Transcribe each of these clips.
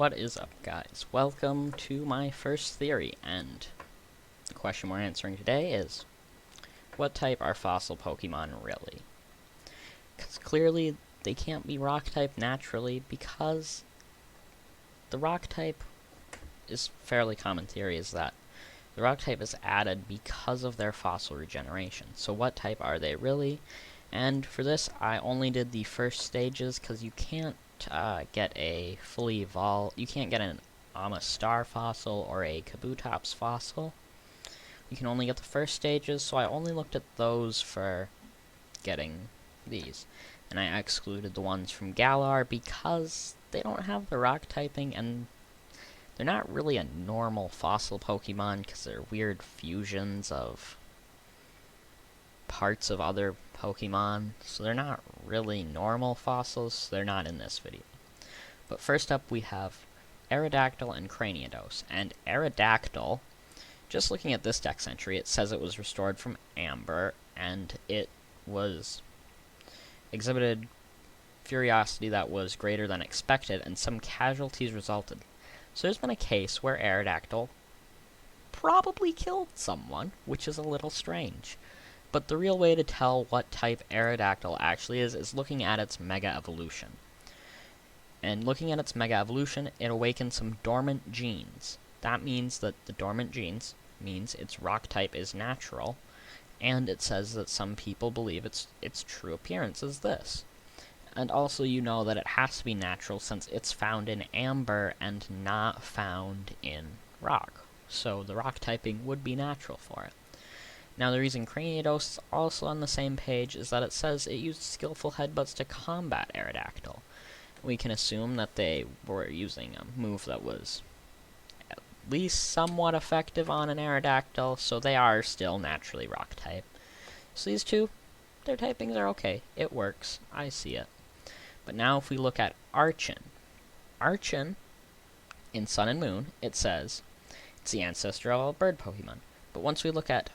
What is up, guys? Welcome to my first theory, and the question we're answering today is, what type are fossil Pokemon really? Because clearly they can't be rock type naturally, because the rock type is fairly common theory is that the rock type is added because of their fossil regeneration. So what type are they really? And for this, I only did the first stages because you can't get a fully evolved. You can't get an Amistar fossil or a Kabutops fossil. You can only get the first stages, so I only looked at those for getting these. And I excluded the ones from Galar because they don't have the rock typing, and they're not really a normal fossil Pokemon because they're weird fusions of parts of other Pokemon, so they're not really normal fossils, so they're not in this video. But first up we have Aerodactyl and Cranidos, and Aerodactyl, just looking at this dex entry, it says it was restored from Amber, and it was exhibited Furiosity that was greater than expected, and some casualties resulted. So there's been a case where Aerodactyl probably killed someone, which is a little strange. But the real way to tell what type Aerodactyl actually is looking at its Mega Evolution. And looking at its Mega Evolution, it awakens some dormant genes. That means that the dormant genes means its rock type is natural, and it says that some people believe its true appearance is this. And also you know that it has to be natural since it's found in Amber and not found in rock. So the rock typing would be natural for it. Now the reason Cranidos is also on the same page is that it says it used skillful headbutts to combat Aerodactyl. We can assume that they were using a move that was at least somewhat effective on an Aerodactyl, so they are still naturally rock type. So these two, their typings are okay. It works. I see it. But now if we look at Archon. Archon, in Sun and Moon, it says it's the ancestor of all bird Pokemon. But once we look at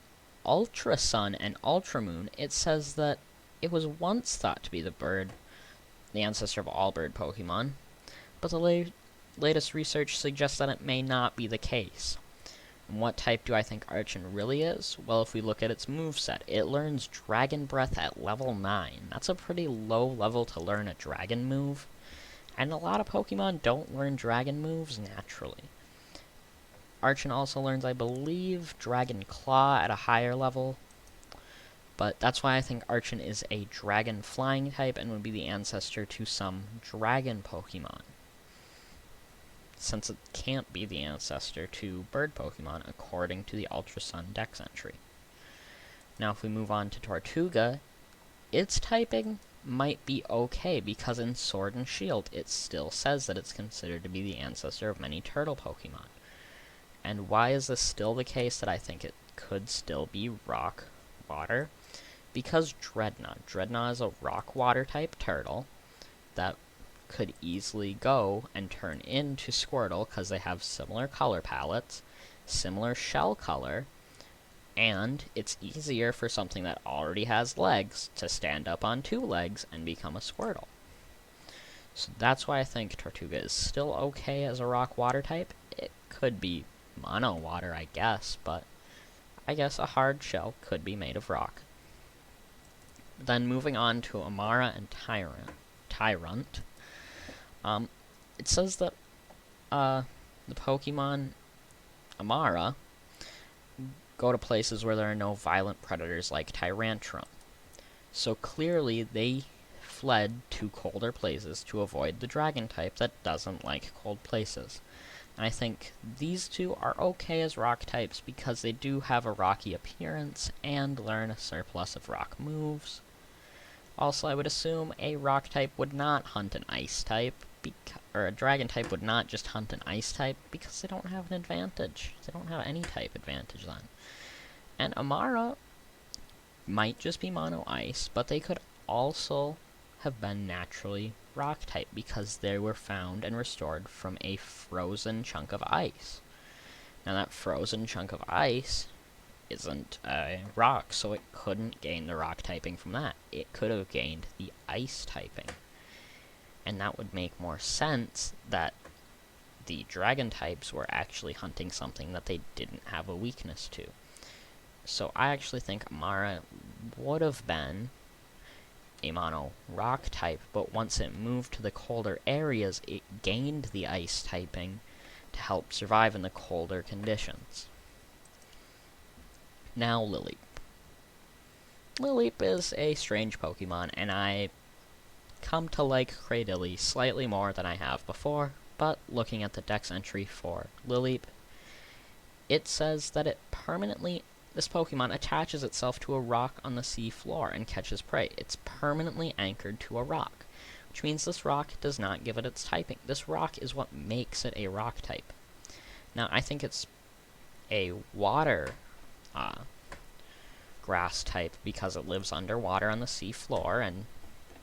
Ultra Sun and Ultra Moon, it says that it was once thought to be the ancestor of all bird Pokemon, but the latest research suggests that it may not be the case. And what type do I think Archon really is? Well, if we look at its moveset, it learns Dragon Breath at level 9. That's a pretty low level to learn a dragon move, and a lot of Pokemon don't learn dragon moves naturally. Archon also learns, I believe, Dragon Claw at a higher level, but that's why I think Archon is a dragon flying type and would be the ancestor to some dragon Pokemon, since it can't be the ancestor to bird Pokemon according to the Ultra Sun dex entry. Now if we move on to Tortuga, its typing might be okay because in Sword and Shield it still says that it's considered to be the ancestor of many turtle Pokemon. And why is this still the case that I think it could still be rock water? Because Dreadnought. Dreadnought is a rock water type turtle that could easily go and turn into Squirtle because they have similar color palettes, similar shell color, and it's easier for something that already has legs to stand up on 2 legs and become a Squirtle. So that's why I think Tortuga is still okay as a rock water type. It could be mono water, I guess, but I guess a hard shell could be made of rock. Then moving on to Amara and Tyrant. It says that the Pokemon Amara go to places where there are no violent predators like Tyrantrum. So clearly they fled to colder places to avoid the dragon type that doesn't like cold places. And I think these two are okay as rock types because they do have a rocky appearance and learn a surplus of rock moves. Also, I would assume a rock type would not hunt an ice type, or a dragon type would not just hunt an ice type because they don't have an advantage. They don't have any type advantage then. And Amara might just be mono ice, but they could also have been naturally rock type because they were found and restored from a frozen chunk of ice. Now that frozen chunk of ice isn't a rock, so it couldn't gain the rock typing from that. It could have gained the ice typing. And that would make more sense that the dragon types were actually hunting something that they didn't have a weakness to. So I actually think Amara would have been a mono rock type, but once it moved to the colder areas, it gained the ice typing to help survive in the colder conditions. Now Lileep. Lileep is a strange Pokemon, and I come to like Cradily slightly more than I have before, but looking at the dex entry for Lileep, it says that this Pokemon attaches itself to a rock on the sea floor and catches prey. It's permanently anchored to a rock, which means this rock does not give it its typing. This rock is what makes it a rock type. Now, I think it's a water grass type because it lives underwater on the sea floor, and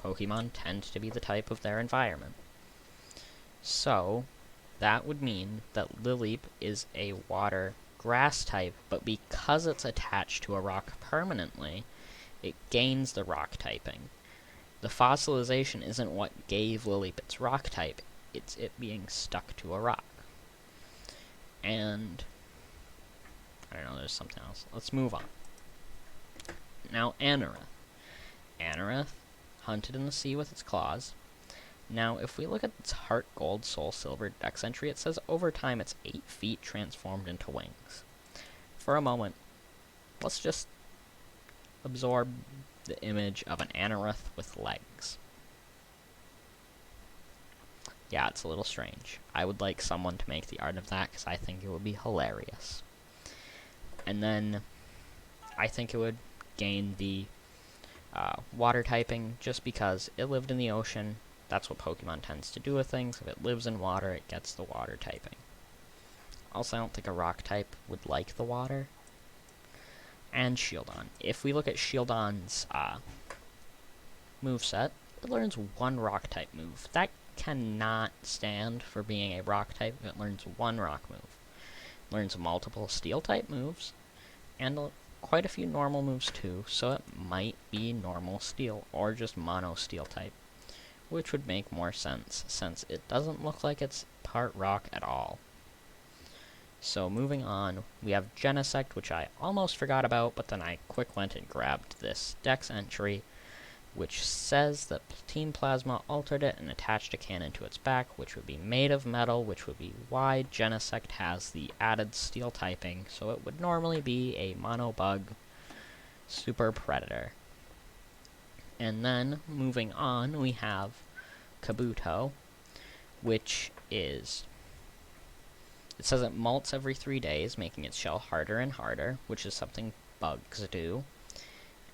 Pokemon tend to be the type of their environment. So, that would mean that Lileep is a water grass type, but because it's attached to a rock permanently, it gains the rock typing. The fossilization isn't what gave Lileep its rock type, it's it being stuck to a rock. And I don't know, there's something else. Let's move on. Now, Anorith. Anorith hunted in the sea with its claws. Now, if we look at its Heart Gold, Soul Silver dex entry, it says over time it's 8 feet transformed into wings. For a moment, let's just absorb the image of an Anorith with legs. Yeah, it's a little strange. I would like someone to make the art of that because I think it would be hilarious. And then I think it would gain the water typing just because it lived in the ocean. That's what Pokemon tends to do with things. If it lives in water, it gets the water typing. Also, I don't think a rock type would like the water. And Shieldon. If we look at Shieldon's moveset, it learns one rock type move. That cannot stand for being a rock type if it learns one rock move. It learns multiple steel type moves, and quite a few normal moves too, so it might be normal steel, or just mono steel type, which would make more sense, since it doesn't look like it's part rock at all. So moving on, we have Genesect, which I almost forgot about, but then I quick went and grabbed this dex entry, which says that Team Plasma altered it and attached a cannon to its back, which would be made of metal, which would be why Genesect has the added steel typing, so it would normally be a mono bug super predator. And then, moving on, we have Kabuto, which is... It says it molts every 3 days, making its shell harder and harder, which is something bugs do,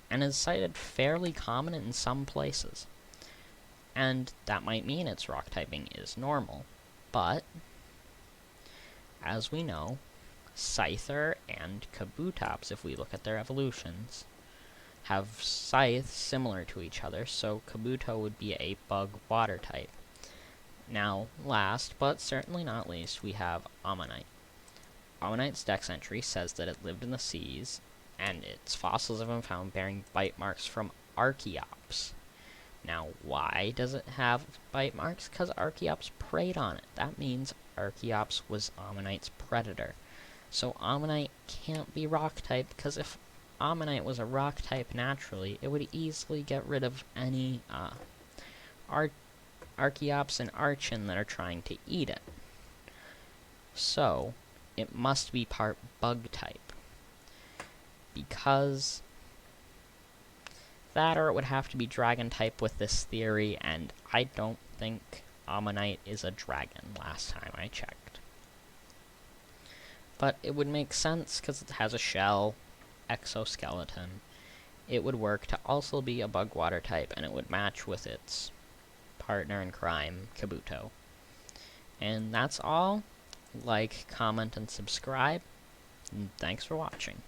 and is cited fairly common in some places. And that might mean its rock typing is normal, but, as we know, Scyther and Kabutops, if we look at their evolutions, have scythes similar to each other, so Kabuto would be a bug water type. Now, last, but certainly not least, we have Ammonite. Ammonite's dex entry says that it lived in the seas, and its fossils have been found bearing bite marks from Archaeops. Now, why does it have bite marks? Because Archaeops preyed on it. That means Archaeops was Ammonite's predator. So Ammonite can't be rock type, because if Ammonite was a rock type naturally, it would easily get rid of any Archaeops and Archon that are trying to eat it. So, it must be part bug type. Because that, or it would have to be dragon type with this theory, and I don't think Ammonite is a dragon last time I checked. But it would make sense because it has a shell, exoskeleton. It would work to also be a bug water type, and it would match with its partner in crime, Kabuto. And that's all. Like, comment, and subscribe. And thanks for watching.